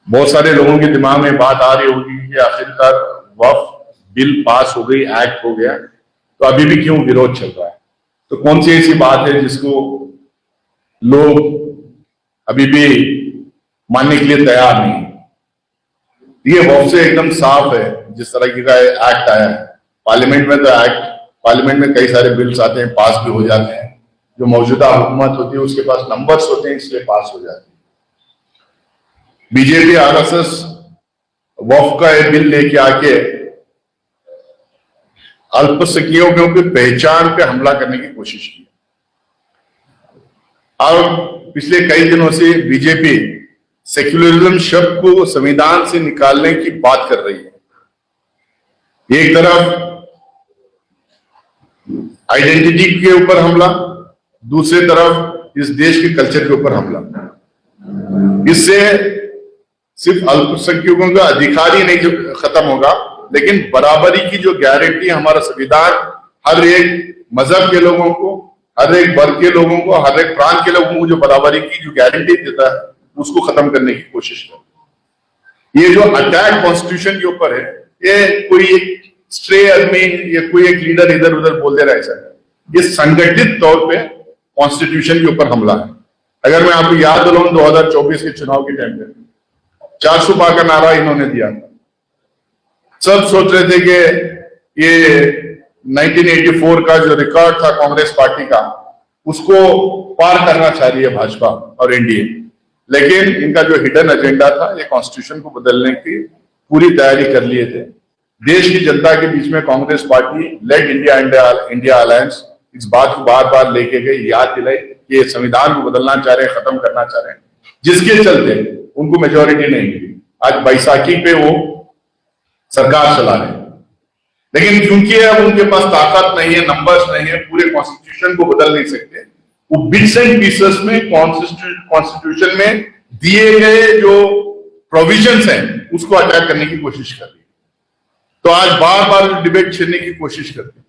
बहुत सारे लोगों के दिमाग में बात आ रही होगी कि आखिरकार वक्फ बिल पास हो गई, एक्ट हो गया, तो अभी भी क्यों विरोध चल रहा है। तो कौन सी ऐसी बात है जिसको लोग अभी भी मानने के लिए तैयार नहीं। ये वक्फ से एकदम साफ है। जिस तरह का एक्ट आया है पार्लियामेंट में, तो एक्ट पार्लियामेंट में कई सारे बिल्स आते हैं, पास भी हो जाते हैं। जो मौजूदा हुकूमत होती है उसके पास नंबर्स होते हैं, इसलिए पास हो जाते हैं। बीजेपी आरएसएस वक्फ का एक बिल लेके आके अल्पसंख्यकों की पहचान पे हमला करने की कोशिश की। और पिछले कई दिनों से बीजेपी सेक्युलरिज्म शब्द को संविधान से निकालने की बात कर रही है। एक तरफ आइडेंटिटी के ऊपर हमला, दूसरी तरफ इस देश के कल्चर के ऊपर हमला। इससे सिर्फ अल्पसंख्यकों का अधिकार ही नहीं खत्म होगा, लेकिन बराबरी की जो गारंटी हमारा संविधान हर एक मजहब के लोगों को, हर एक वर्ग के लोगों को, हर एक प्रांत के लोगों को जो बराबरी की जो गारंटी देता है, उसको खत्म करने की कोशिश कर। ये जो अटैक कॉन्स्टिट्यूशन के ऊपर है, ये कोई एक स्ट्रे आदमी या कोई एक लीडर इधर उधर बोल दे रहा है, ऐसा ये संगठित तौर पे कॉन्स्टिट्यूशन के ऊपर हमला है। अगर मैं आपको याद दिलाऊं 2024 के चुनाव के टाइम पे 400 पार का नारा इन्होंने दिया। सब सोच रहे थे कि ये 1984 का जो रिकॉर्ड था कांग्रेस पार्टी का, उसको पार करना चाह रही है भाजपा और एनडीए। लेकिन इनका जो हिडन एजेंडा था, ये कॉन्स्टिट्यूशन को बदलने की पूरी तैयारी कर लिए थे। देश की जनता के बीच में Congress party led India alliance इस बात को बार बार लेके गई, याद दिलाई कि ये संविधान को बदलना चाह रहे हैं, खत्म करना चाह रहे हैं, जिसके चलते उनको मेजोरिटी नहीं मिली। आज बैसाखी पे वो सरकार चला रहे हैं, लेकिन क्योंकि अब उनके पास ताकत नहीं है, नंबर्स नहीं है, पूरे कॉन्स्टिट्यूशन को बदल नहीं सकते, वो बिट्स एंड पीसेस में कॉन्स्टिट्यूशन में दिए गए जो प्रोविजंस हैं उसको अटैक करने की कोशिश कर रही है। तो आज बार बार डिबेट छेड़ने की कोशिश करते हैं।